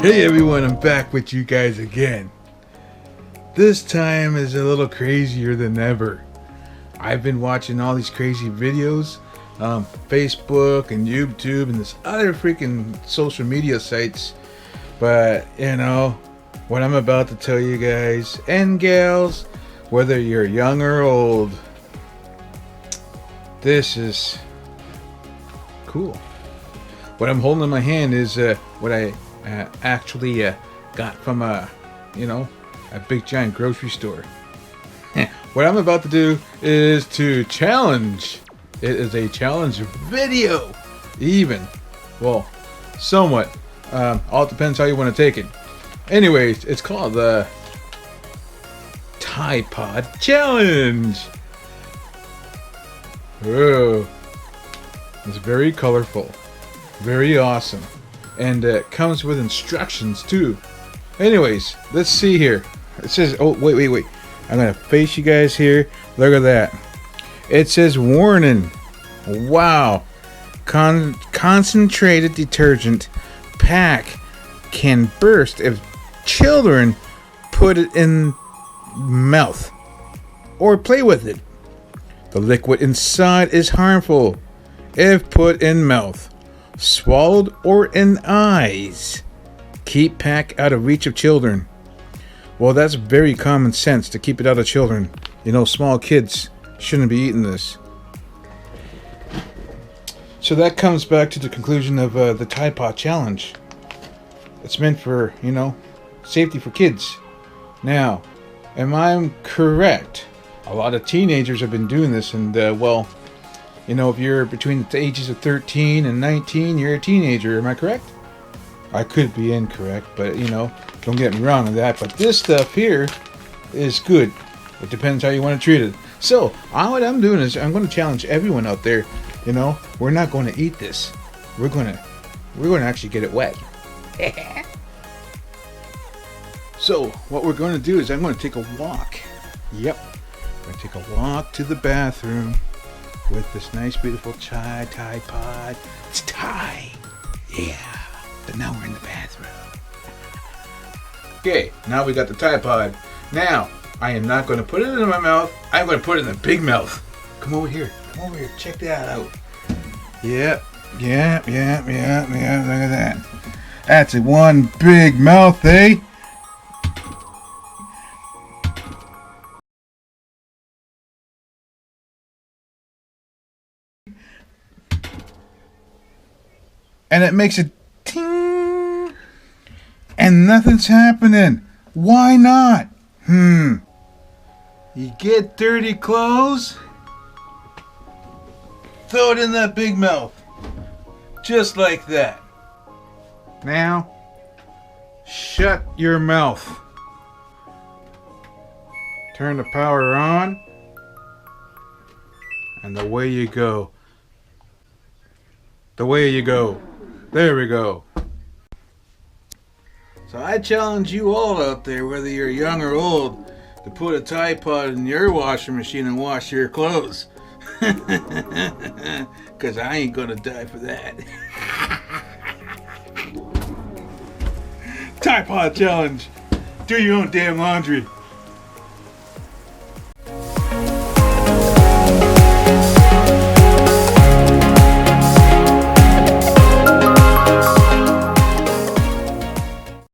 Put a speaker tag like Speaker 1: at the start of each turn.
Speaker 1: Hey everyone, I'm back with you guys again. This time is a little crazier than ever. I've been watching all these crazy videos on Facebook and YouTube and this other freaking social media sites. But what I'm about to tell you guys and gals, whether you're young or old, this is cool. What I'm holding in my hand is what I actually got from a big giant grocery store. What I'm about to do is to challenge. It is a challenge video, even. Well, somewhat. All depends how you want to take it. Anyways, it's called the Tide Pod Challenge. Oh, it's very colorful, very awesome. And it comes with instructions too. Anyways, let's see here. It says, oh, wait. I'm going to face you guys here. Look at that. It says, warning. Wow. Concentrated detergent pack can burst if children put it in mouth or play with it. The liquid inside is harmful if put in mouth, swallowed, or in eyes. Keep pack out of reach of children. Well, that's very common sense to keep it out of children. Small kids shouldn't be eating this. So that comes back to the conclusion of the Tide Pod Challenge. It's meant for, safety for kids. Now, am I correct? A lot of teenagers have been doing this, and if you're between the ages of 13 and 19, you're a teenager. Am I correct? I could be incorrect, but don't get me wrong on that. But this stuff here is good. It depends how you want to treat it. So, what I'm doing is I'm going to challenge everyone out there. We're not going to eat this. We're going to actually get it wet. So, what we're going to do is I'm going to take a walk. Yep. I'm going to take a walk to the bathroom with this nice, beautiful Tide Pod. It's Tide. Yeah. But now we're in the bathroom. Okay, now we got the Tide Pod. Now, I am not going to put it in my mouth. I'm going to put it in the big mouth. Come over here. Check that out. Yep. Look at that. That's one big mouth, eh? And it makes a ting, and nothing's happening. Why not? You get dirty clothes, throw it in that big mouth, just like that. Now, shut your mouth. Turn the power on, and away you go. There we go. So I challenge you all out there, whether you're young or old, to put a Tide Pod in your washing machine and wash your clothes. Because I ain't gonna die for that. Tide Pod Challenge. Do your own damn laundry.